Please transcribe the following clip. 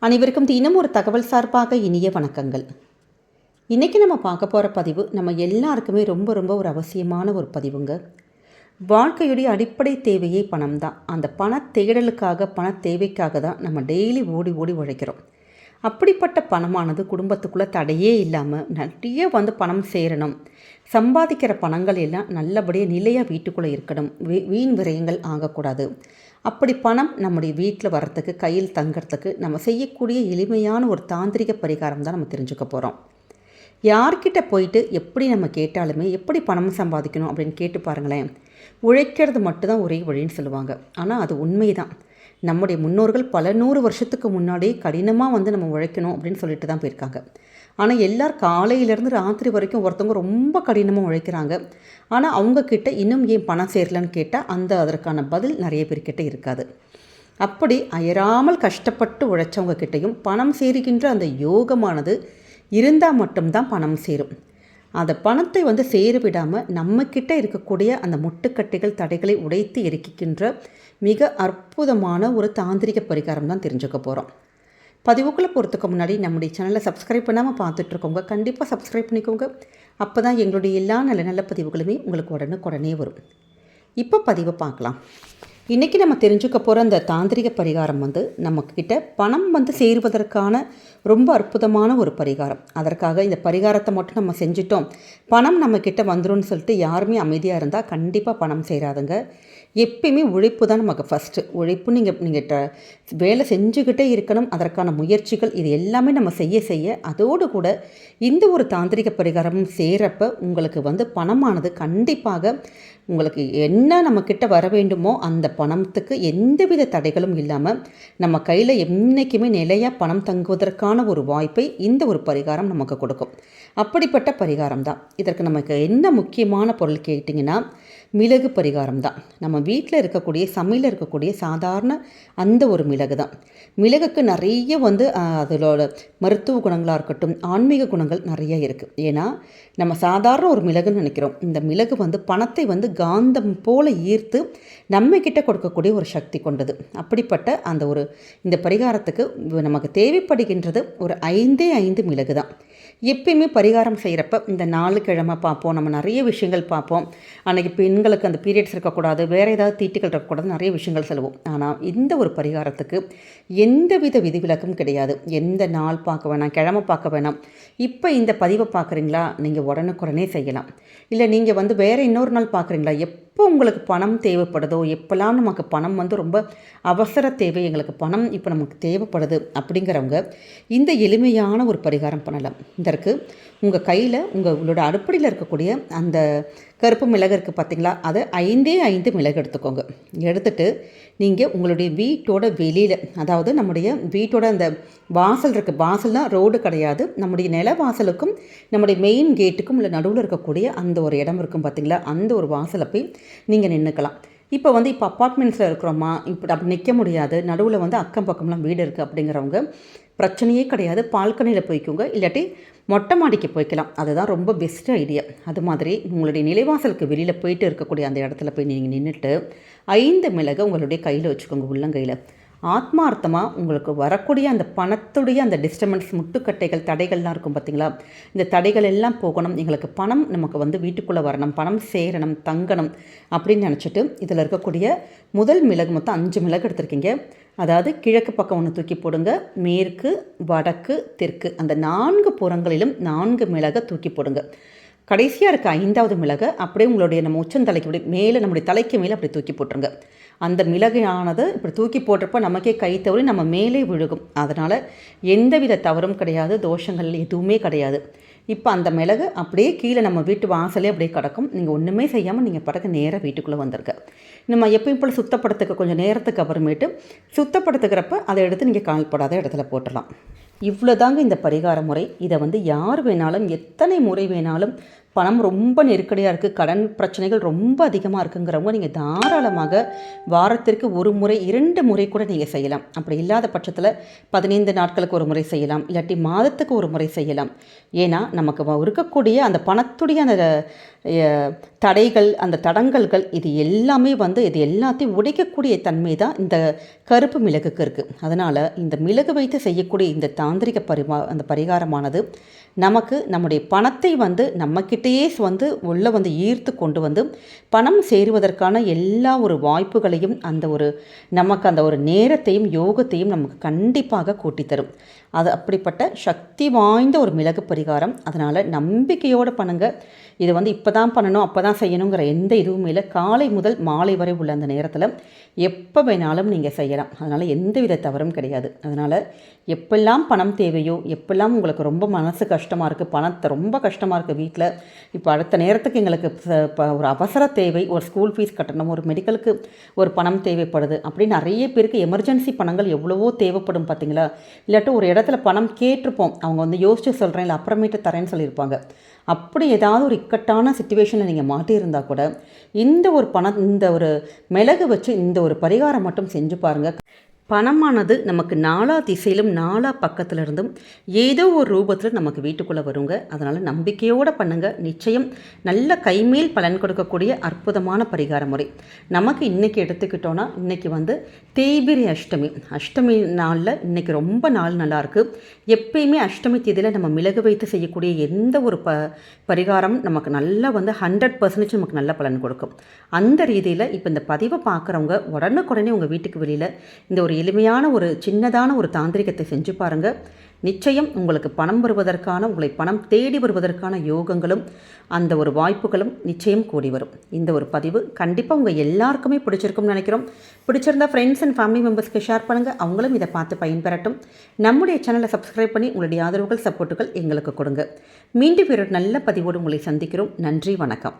அனைவருக்கும் தினம் ஒரு தகவல் சார்பாக இனிய வணக்கங்கள். இன்றைக்கி நம்ம பார்க்க போகிற பதிவு நம்ம எல்லாருக்குமே ரொம்ப ரொம்ப ஒரு அவசியமான ஒரு பதிவுங்க. வாழ்க்கையுடைய அடிப்படை தேவையே பணம் தான். அந்த பண தேடலுக்காக பண தேவைக்காக தான் நம்ம டெய்லி ஓடி ஓடி உழைக்கிறோம். அப்படிப்பட்ட பணமானது குடும்பத்துக்குள்ளே தடையே இல்லாமல் நிறைய பணம் சேரணும், சம்பாதிக்கிற பணங்கள் எல்லாம் நல்லபடியாக நிலையாக வீட்டுக்குள்ளே இருக்கணும், வீண் விரயங்கள் ஆகக்கூடாது. அப்படி பணம் நம்முடைய வீட்டில் வர்றதுக்கு, கையில் தங்கிறதுக்கு நம்ம செய்யக்கூடிய எளிமையான ஒரு தாந்திரிக பரிகாரம் தான் நம்ம தெரிஞ்சுக்க போகிறோம். யார்கிட்ட போயிட்டு எப்படி நம்ம கேட்டாலுமே எப்படி பணம் சம்பாதிக்கணும் அப்படின்னு கேட்டு பாருங்களேன். உழைக்கிறது மட்டும்தான் ஒரே வழின்னு சொல்லுவாங்க. ஆனால் அது உண்மைதான். நம்முடைய முன்னோர்கள் பல 100 வருஷத்துக்கு முன்னாடி கடினமாக நம்ம உழைக்கணும் அப்படின்னு சொல்லிட்டு தான் போயிருக்காங்க. ஆனால் எல்லார் காலையிலேருந்து ராத்திரி வரைக்கும் ஒருத்தவங்க ரொம்ப கடினமாக உழைக்கிறாங்க. ஆனால் அவங்கக்கிட்ட இன்னும் ஏன் பணம் சேரலன்னு கேட்டால் அதற்கான பதில் நிறைய பேர்கிட்ட இருக்காது. அப்படி அயராமல் கஷ்டப்பட்டு உழைச்சவங்க கிட்டையும் பணம் சேருகின்ற அந்த யோகமானது இருந்தால் மட்டும்தான் பணம் சேரும். அந்த பணத்தை சேர விடாமல் நம்மக்கிட்ட இருக்கக்கூடிய அந்த முட்டுக்கட்டைகள் தடைகளை உடைத்து எரிக்கின்ற மிக அற்புதமான ஒரு தாந்திரிக பரிகாரம் தான் தெரிஞ்சுக்க போகிறோம். பதிவுக்குள்ளே போகிறதுக்கு முன்னாடி நம்முடைய சேனலை சப்ஸ்கிரைப் பண்ணாமல் பார்த்துட்ருக்கோங்க, கண்டிப்பாக சப்ஸ்கிரைப் பண்ணிக்கோங்க. அப்போ தான் எங்களுடைய எல்லா நல்ல நல்ல பதிவுகளுமே உங்களுக்கு உடனே வரும். இப்போ பதிவை பார்க்கலாம். இன்றைக்கி நம்ம தெரிஞ்சுக்க போகிற அந்த தாந்திரிக பரிகாரம் நம்மக்கிட்ட பணம் சேருவதற்கான ரொம்ப அற்புதமான ஒரு பரிகாரம். அதற்காக இந்த பரிகாரத்தை மட்டும் நம்ம செஞ்சிட்டோம், பணம் நம்மக்கிட்ட வந்துடும் சொல்லிட்டு யாருமே அமைதியாக இருந்தால் கண்டிப்பாக பணம் சேராதுங்க. எப்பயுமே உழைப்பு தான் நமக்கு ஃபஸ்ட்டு. உழைப்பு நீங்கள் வேலை செஞ்சுக்கிட்டே இருக்கணும். அதற்கான முயற்சிகள் இது எல்லாமே நம்ம செய்ய அதோடு கூட இந்த ஒரு தாந்திரிக பரிகாரமும் சேரப்போ உங்களுக்கு பணமானது கண்டிப்பாக உங்களுக்கு என்ன நம்மக்கிட்ட வர வேண்டுமோ அந்த பணத்துக்கு எந்தவித தடைகளும் இல்லாமல் நம்ம கையில் என்றைக்குமே நிலையாக பணம் தங்குவதற்கான ஒரு வாய்ப்பை இந்த ஒரு பரிகாரம் நமக்கு கொடுக்கும். அப்படிப்பட்ட பரிகாரம் தான். இதற்கு நமக்கு என்ன முக்கியமான பொருள் கேட்டிங்கன்னா, மிளகு பரிகாரம் தான். நம்ம வீட்டில் இருக்கக்கூடிய சமையலில் இருக்கக்கூடிய சாதாரண அந்த ஒரு மிளகு தான். மிளகுக்கு நிறைய அதோட மருத்துவ குணங்களாக இருக்கட்டும், ஆன்மீக குணங்கள் நிறைய இருக்குது. ஏன்னா நம்ம சாதாரண ஒரு மிளகுன்னு நினைக்கிறோம். இந்த மிளகு பணத்தை காந்தம் போல ஈர்த்து நம்மக்கிட்ட கொடுக்கக்கூடிய ஒரு சக்தி கொண்டது. அப்படிப்பட்ட இந்த பரிகாரத்துக்கு நமக்கு தேவைப்படுகின்றது ஒரு 5 மிளகு தான். எப்பயுமே பரிகாரம் செய்கிறப்ப இந்த 4 கிழமை பார்ப்போம், நம்ம நிறைய விஷயங்கள் பார்ப்போம். அன்றைக்கி பெண்களுக்கு அந்த பீரியட்ஸ் இருக்கக்கூடாது, வேறு ஏதாவது தீட்டுகள் இருக்கக்கூடாது, நிறைய விஷயங்கள் சொல்லுவோம். ஆனால் இந்த ஒரு பரிகாரத்துக்கு எந்தவித விதிவிலக்கும் கிடையாது. எந்த நாள் பார்க்க வேணாம், கிழமை பார்க்க வேணாம். இப்போ இந்த பதிவை பார்க்குறீங்களா, நீங்கள் உடனுக்குடனே செய்யலாம். இல்லை நீங்கள் வேறு இன்னொரு நாள் பார்க்குறீங்களா, எப்போ உங்களுக்கு பணம் தேவைப்படுதோ, எப்போல்லாம் நமக்கு பணம் ரொம்ப அவசர தேவை, எங்களுக்கு பணம் இப்போ நமக்கு தேவைப்படுது அப்படிங்கிறவங்க இந்த எளிமையான ஒரு பரிகாரம் பண்ணலாம். இதற்கு உங்கள் கையில் உங்களோட அடுப்படியில் இருக்கக்கூடிய அந்த கருப்பு மிளகு இருக்குது பார்த்திங்களா, அதை 5 மிளகு எடுத்துக்கோங்க. எடுத்துகிட்டு நீங்கள் உங்களுடைய வீட்டோட வெளியில், அதாவது நம்முடைய வீட்டோட அந்த வாசல் இருக்குது, வாசல்னால் ரோடு கிடையாது, நம்முடைய நில வாசலுக்கும் நம்முடைய மெயின் கேட்டுக்கும் இல்லை நடுவில் இருக்கக்கூடிய அந்த ஒரு இடம் இருக்கும் பார்த்திங்களா, அந்த ஒரு வாசலை போய் நீங்கள் நின்றுக்கலாம். இப்போ இப்போ அப்பார்ட்மெண்ட்ஸில் இருக்கிறோமா, இப்போ அப்படி நிற்க முடியாது, நடுவில் அக்கம் பக்கம்லாம் வீடு இருக்குது அப்படிங்கிறவங்க பிரச்சனையே கிடையாது, பால்கனியில் போய்க்கோங்க, இல்லாட்டி மொட்டை மாடிக்கு போய்க்கலாம். அதுதான் ரொம்ப பெஸ்ட் ஐடியா. அது மாதிரி உங்களுடைய நிலைவாசலுக்கு வெளியில் போயிட்டு இருக்கக்கூடிய அந்த இடத்துல போய் நீங்கள் நின்றுட்டு 5 மிளகை உங்களுடைய கையில் வச்சுக்கோங்க, உள்ளங்கையில். ஆத்மார்த்தமாக உங்களுக்கு வரக்கூடிய அந்த பணத்துடைய அந்த டிஸ்டர்பன்ஸ், முட்டுக்கட்டைகள், தடைகள்லாம் இருக்கும் பார்த்திங்களா, இந்த தடைகள் எல்லாம் போகணும், எங்களுக்கு பணம் நமக்கு வீட்டுக்குள்ளே வரணும், பணம் சேரணும், தங்கணும் அப்படின்னு நினச்சிட்டு இதில் இருக்கக்கூடிய முதல் மிளகு மொத்தம் 5 மிளகு எடுத்துருக்கீங்க. அதாவது கிழக்கு பக்கம் ஒன்று தூக்கி போடுங்க, மேற்கு, வடக்கு, தெற்கு அந்த 4 புறங்களிலும் 4 மிளகை தூக்கி போடுங்க. கடைசியாக இருக்க 5வது மிளகை அப்படியே உங்களுடைய நம்ம உச்சந்தலைக்கு மேலே, நம்முடைய தலைக்கு மேலே அப்படி தூக்கி போட்டுருங்க. அந்த மிளகானது இப்படி தூக்கி போடுறப்ப நமக்கே கை தவறி நம்ம மேலே விழுகும். அதனால் எந்தவித தவறும் கிடையாது, தோஷங்கள் எதுவுமே கிடையாது. இப்போ அந்த மிளகு அப்படியே கீழே நம்ம வீட்டு வாசலே அப்படியே கிடக்கும். நீங்கள் ஒன்றுமே செய்யாமல் நீங்கள் படகு நேராக வீட்டுக்குள்ளே வந்துருங்க. நம்ம எப்பயும் போல் சுத்தப்படுத்துக்க கொஞ்சம் நேரத்துக்கு அப்புறமேட்டு சுத்தப்படுத்துக்கிறப்ப அதை எடுத்து நீங்கள் கால்படாத இடத்துல போட்டுடலாம். இவ்வளோதாங்க இந்த பரிகார முறை. இதை யார் வேணாலும் எத்தனை முறை வேணாலும், பணம் ரொம்ப நெருக்கடியாக இருக்குது, கடன் பிரச்சனைகள் ரொம்ப அதிகமாக இருக்குங்கிறவங்க நீங்கள் தாராளமாக வாரத்திற்கு 1 முறை 2 முறை கூட நீங்கள் செய்யலாம். அப்படி இல்லாத பட்சத்தில் 15 நாட்களுக்கு ஒரு முறை செய்யலாம், இல்லாட்டி மாதத்துக்கு ஒரு முறை செய்யலாம். ஏன்னா நமக்கு இருக்கக்கூடிய அந்த பணத்துடைய அந்த தடைகள், அந்த தடங்கல்கள் இது எல்லாமே வந்து இது எல்லாத்தையும் உடைக்கக்கூடிய தன்மை தான் இந்த கருப்பு மிளகுக்கு இருக்குது. அதனால் இந்த மிளகு வைத்து செய்யக்கூடிய இந்த தாந்திரிக அந்த பரிகாரமானது நமக்கு நம்முடைய பணத்தை வந்து நம்மக்கிட்டேயே வந்து உள்ளே வந்து ஈர்த்து கொண்டு வந்து பணம் சேருவதற்கான எல்லா ஒரு வாய்ப்புகளையும் நமக்கு அந்த ஒரு நேரத்தையும் யோகத்தையும் நமக்கு கண்டிப்பாக கூட்டித்தரும். அது அப்படிப்பட்ட சக்தி வாய்ந்த ஒரு மிளகு பரிகாரம். அதனால் நம்பிக்கையோடு பண்ணுங்கள். இது வந்து இப்போ தான் பண்ணணும் அப்போ தான் செய்யணுங்கிற எந்த இதுவும் இல்லை. காலை முதல் மாலை வரை உள்ள அந்த நேரத்தில் எப்போ வேணாலும் நீங்கள் செய்யலாம். அதனால் எந்த வித தவறும் கிடையாது. அதனால் எப்பெல்லாம் பணம் தேவையோ, எப்பெல்லாம் உங்களுக்கு ரொம்ப மனசு கஷ்டமாக இருக்குது, பணத்தை ரொம்ப கஷ்டமாக இருக்குது வீட்டில், இப்போ அடுத்த நேரத்துக்கு எங்களுக்கு ஒரு அவசர தேவை, ஒரு ஸ்கூல் ஃபீஸ் கட்டணும், ஒரு மெடிக்கலுக்கு ஒரு பணம் தேவைப்படுது, அப்படின்னு நிறைய பேருக்கு எமர்ஜென்சி பணங்கள் எவ்வளவோ தேவைப்படும் பார்த்தீங்களா. இல்லாட்டி ஒரு இடத்துல பணம் கேட்டிருப்போம், அவங்க வந்து யோசிச்சு சொல்கிறேன் இல்லை அப்புறமேட்டு தரேன்னு சொல்லியிருப்பாங்க. அப்படி ஏதாவது ஒரு இக்கட்டான சிச்சுவேஷனில் நீங்கள் மாட்டியிருந்தால் கூட இந்த ஒரு மிளகு வச்சு இந்த ஒரு பரிகாரம் மட்டும் செஞ்சு பாருங்கள். பணமானது நமக்கு நாலா திசையிலும் நாலா பக்கத்தில் இருந்தும் ஏதோ ஒரு ரூபத்தில் நமக்கு வீட்டுக்குள்ளே வருங்க. அதனால் நம்பிக்கையோடு பண்ணுங்கள். நிச்சயம் நல்ல கைமேல் பலன் கொடுக்கக்கூடிய அற்புதமான பரிகார முறை. நமக்கு இன்றைக்கி எடுத்துக்கிட்டோன்னா, இன்றைக்கி வந்து தேய்பிரை அஷ்டமி நாளில் இன்றைக்கி ரொம்ப நாள் நல்லாயிருக்கு. எப்பயுமே அஷ்டமி தேதியில் நம்ம மிளகு வைத்து செய்யக்கூடிய எந்த ஒரு பரிகாரம் நமக்கு நல்லா வந்து 100% நமக்கு நல்ல பலன் கொடுக்கும். அந்த ரீதியில் இப்போ இந்த பதிவை பார்க்குறவங்க உடனுக்குடனே உங்கள் வீட்டுக்கு வெளியில் இந்த ஒரு எளிமையான ஒரு சின்னதான ஒரு தாந்திரிகத்தை செஞ்சு பாருங்கள். நிச்சயம் உங்களுக்கு பணம் வருவதற்கான, உங்களை பணம் தேடி வருவதற்கான யோகங்களும் அந்த ஒரு வாய்ப்புகளும் நிச்சயம் கூடி வரும். இந்த ஒரு பதிவு கண்டிப்பாக உங்கள் எல்லாருக்குமே பிடிச்சிருக்கும்னு நினைக்கிறோம். பிடிச்சிருந்தா ஃப்ரெண்ட்ஸ் அண்ட் ஃபேமிலி மெம்பர்ஸ்க்கு ஷேர் பண்ணுங்கள். அவங்களும் இதை பார்த்து பயன்பெறட்டும். நம்முடைய சேனலை சப்ஸ்கிரைப் பண்ணி உங்களுடைய ஆதரவுகள், சப்போர்ட்டுகள் எங்களுக்கு கொடுங்க. மீண்டும் ஒரு நல்ல பதிவோடு உங்களை சந்திக்கிறோம். நன்றி, வணக்கம்.